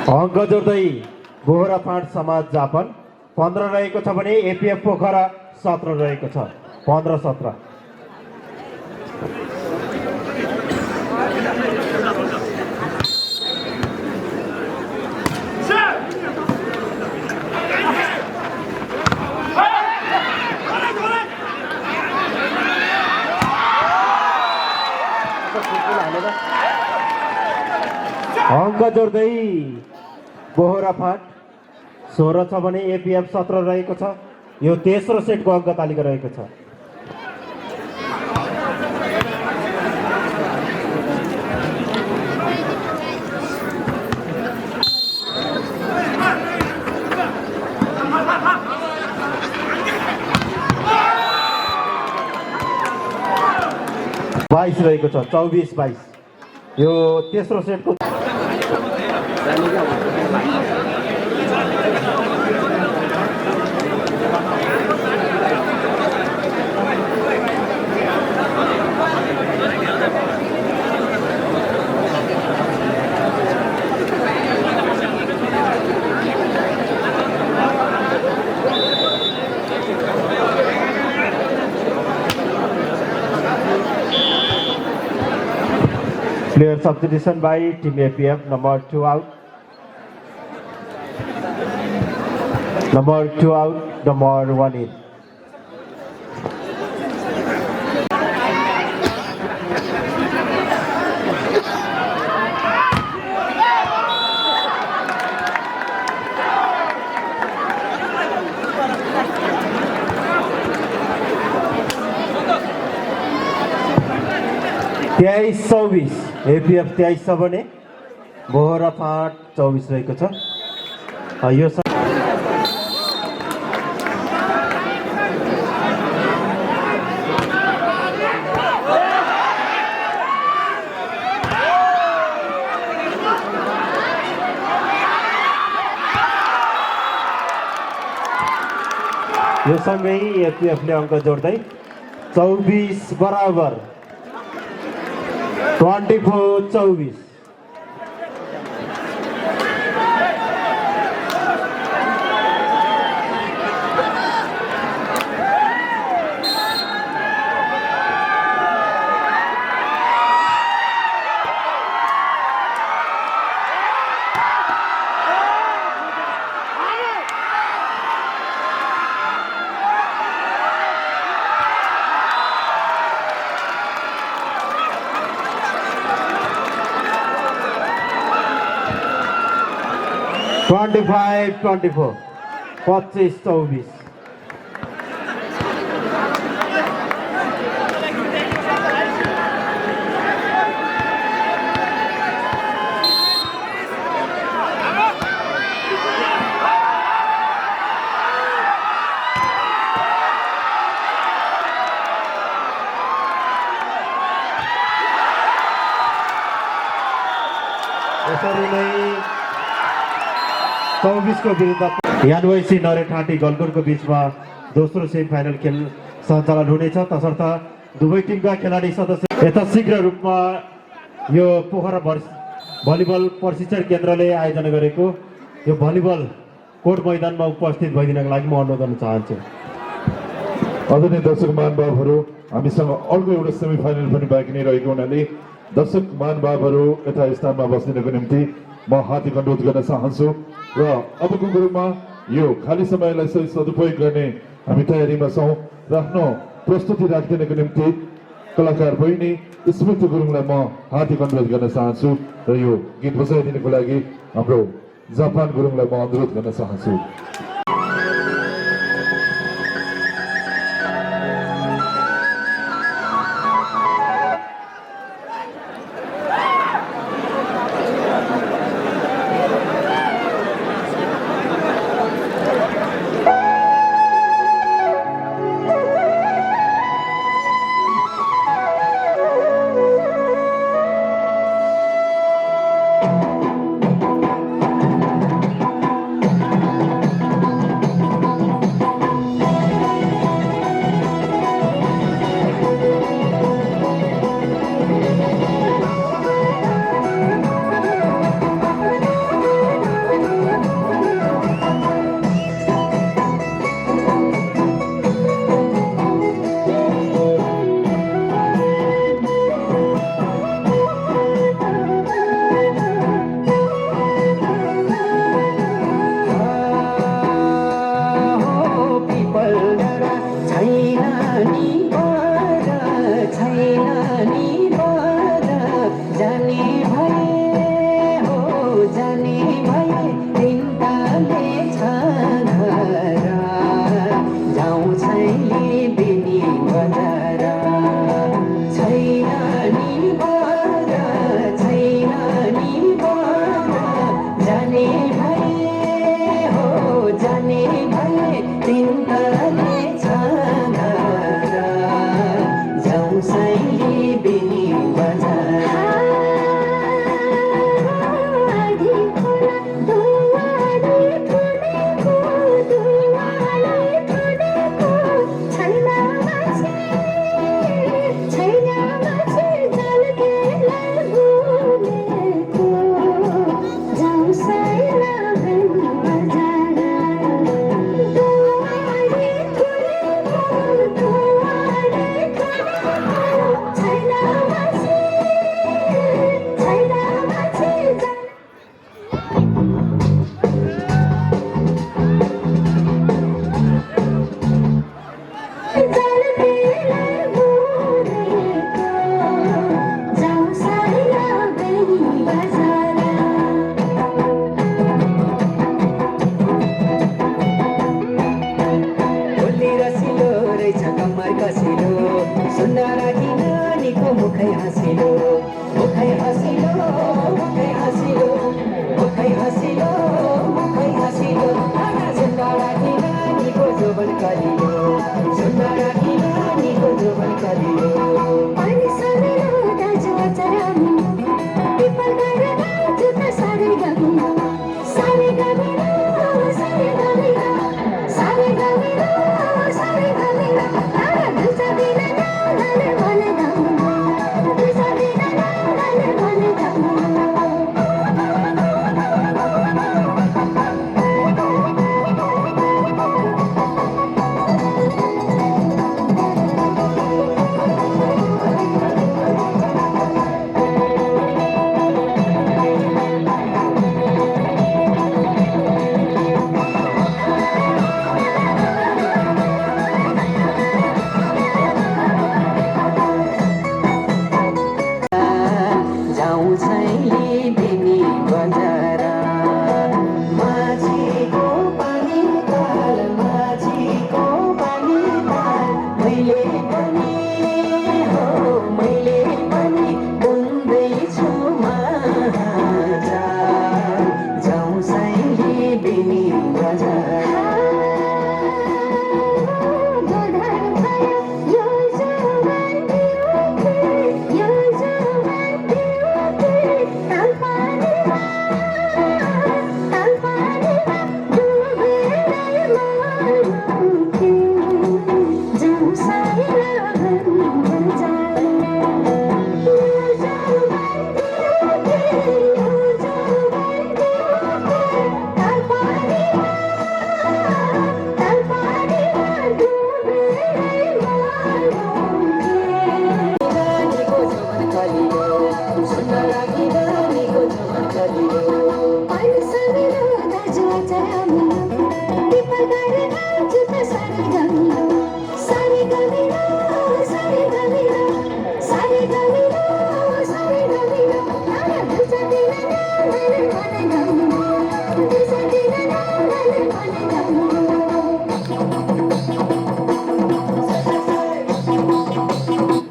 अङ्क जोड्दै बोहरापाट समाज जापान 15 रहेको छ भने एपिएफ पोखरा 17 रहेको छ, 15-17। अङ्क जोड्दै बोहरापाट 16 छ भने एपिएफ 17 रहेको छ। यो तेस्रो सेटको अङ्क तालिका रहेको छ। बाइस रहेको छ, 24-22। यो तेस्रो सेटको player substitution by team APF. Number 2 out. Number 2 out. Number 1 in. तेईस 24 एपिएफ 23 छ भने बोहरापाट 24 रहेको छ। यो सँगै एपिएफले अङ्क जोड्दै 24 बराबर 24-24। ट्वेंटी-फाइव 24 25-24। यसरी नै 24 को विरुद्ध यानवैसी नरेठाटी गलगोटको बीचमा दोस्रो सेमी फाइनल खेल सञ्चालन हुनेछ। तसर्थ दुवै टिमका खेलाडी सदस्य यथाशीघ्र रूपमा यो पोखरा भलिबल प्रशिक्षण केन्द्रले आयोजना गरेको यो भलिबल कोर्ट मैदानमा उपस्थित भइदिनको लागि म अनुरोध गर्न चाहन्छु। आदरणीय दर्शक महानुभावहरू, हामीसँग अर्को एउटा सेमी फाइनल पनि बाँकी नै रहेको हुनाले दर्शक महानुभावहरू यथा स्थानमा बस्दिनको निम्ति म हार्दिक अनुरोध गर्न चाहन्छु र अबको क्रममा यो खाली समयलाई सही सदुपयोग गर्ने हामी तयारीमा छौँ र आफ्नो प्रस्तुति राखिदिनको निम्ति कलाकार बहिनी स्मृति गुरुङलाई म हार्दिक अनुरोध गर्न चाहन्छु र यो गीत बजाइदिनको लागि हाम्रो जापान गुरुङलाई म अनुरोध गर्न चाहन्छु।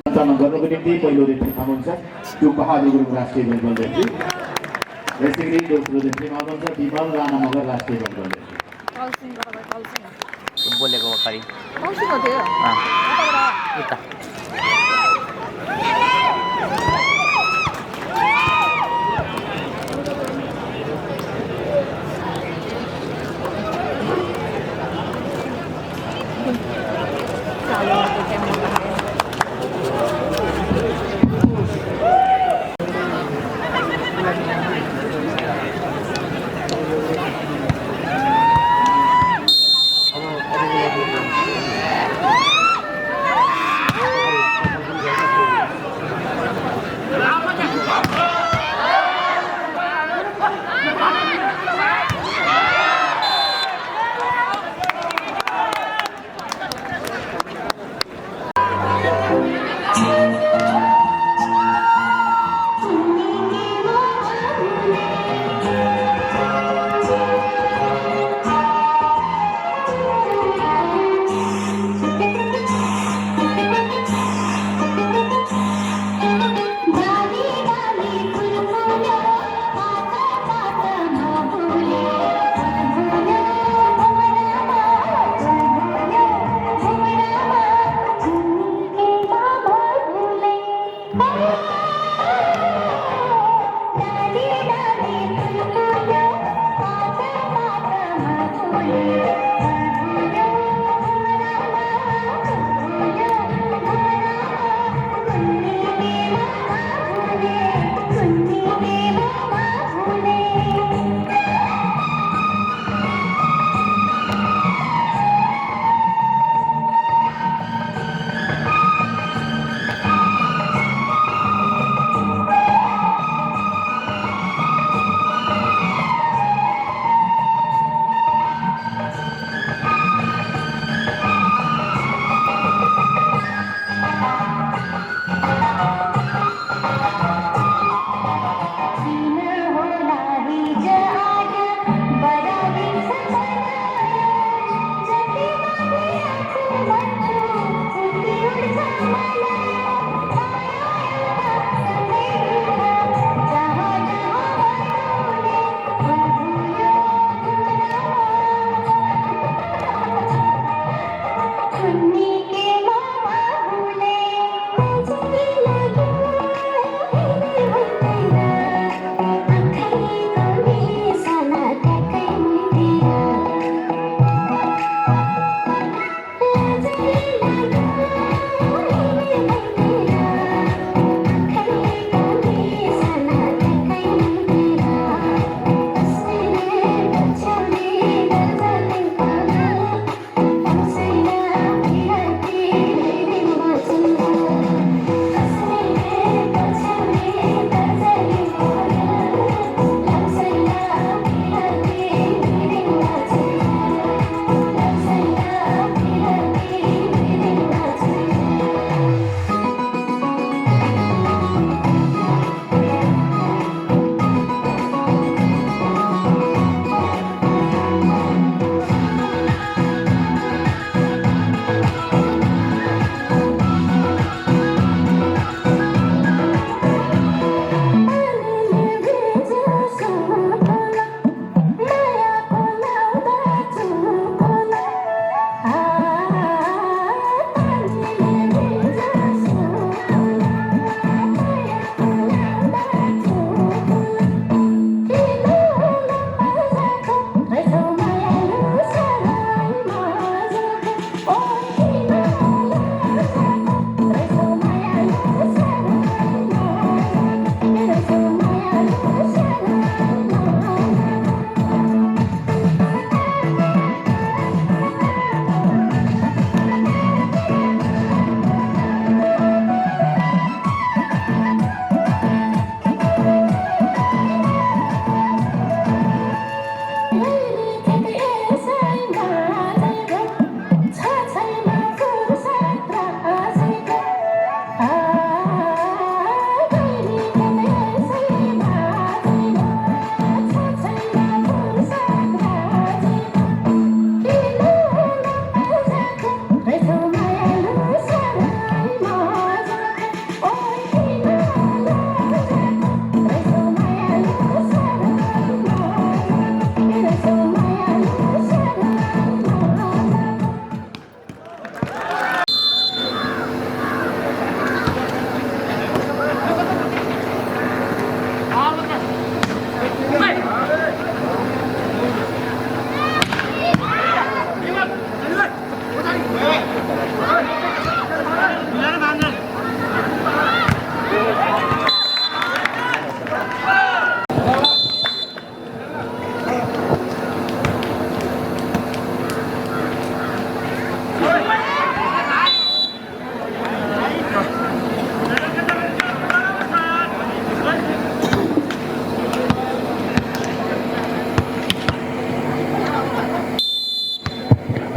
सञ्चालन गर्नको निम्ति पहिलो रेफ्रीमा हुनुहुन्छ त्यो बहादुर गुरुङ राष्ट्रिय बेलबल रेफ्री। यसै गरी दोस्रो रेफ्रीमा हुनुहुन्छ विमल राणा मगर राष्ट्रिय बेलबल रेफ्री। बोलेको भर्खरै उता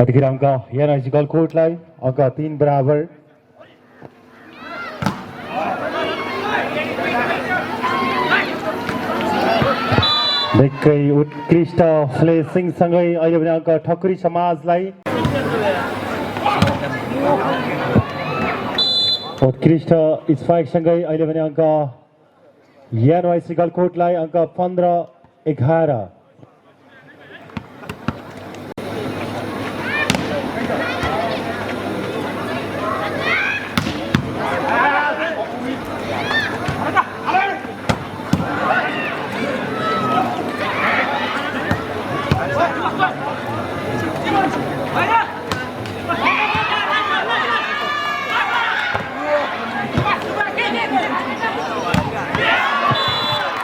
यतिखेर अङ्क एनआइसी गलकोटलाई अङ्क 3 बराबर। निकै उत्कृष्ट फ्लेसिङसँगै अहिले पनि अङ्क ठकुरी समाजलाई उत्कृष्ट स्पाइकसँगै अहिले पनि अङ्क एनआइसी गलकोटलाई अङ्क 15-11।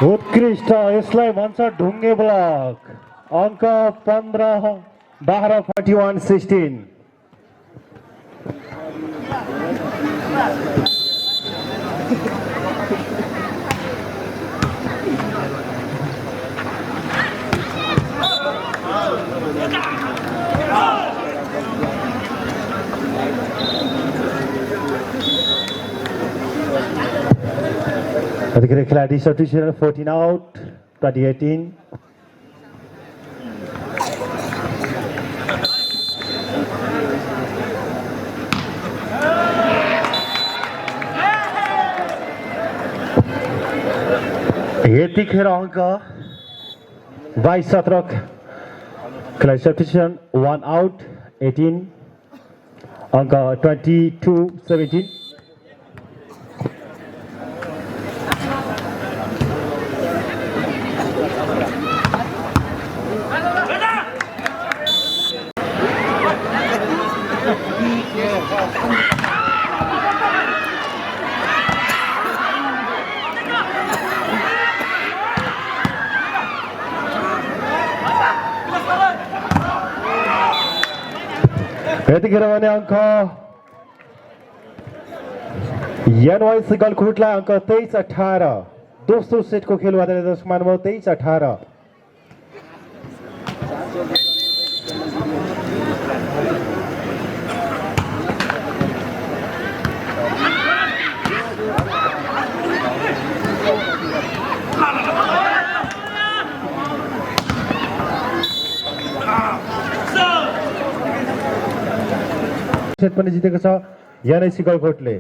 उत्कृष्ट यसलाई भन्छ ढुङ्गे ब्लक अङ्क 15-12 41-16। यतिखेर खेलाडी सब्स्टिट्युसन 14 आउट 2018। यतिखेर अङ्क 22-17 खेलाडी सब्स्टिट्युसन 1 आउट 18 अङ्क 22-17। यतिखेर भने अङ्क एनआइसी गलकोटलाई अङ्क 23-18। दोस्रो सेटको खेल हुँदा दर्शक महानुभाव 23-18। सेट पनि जितेको छ एनआइसी गलकोटले।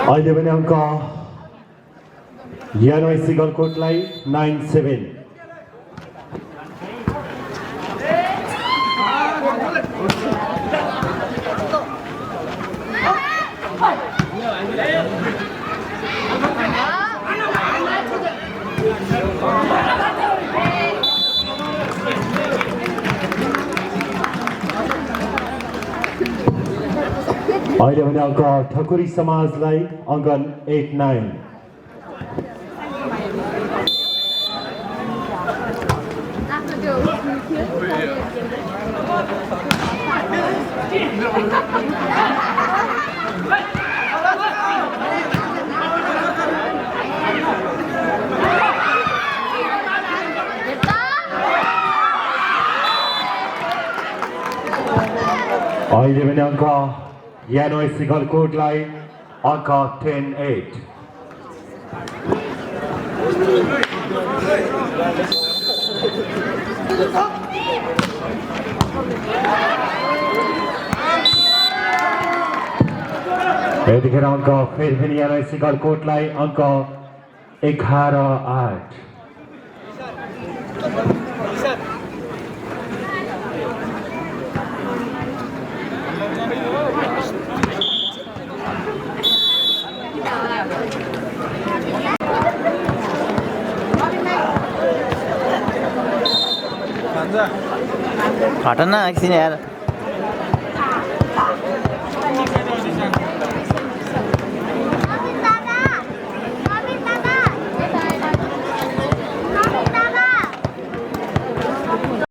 अहिले पनि अङ्क एनआइसी गलकोटलाई 9-7। अहिले भने अङ्क ठकुरी समाजलाई अङ्क 8-9। अहिले भने अङ्क एनआइसी गलकोटलाई अङ्क 10-8। यतिखेर अङ्क फेरि पनि एनआइसी गलकोटलाई अङ्क 11-8। हटना एकछिन यार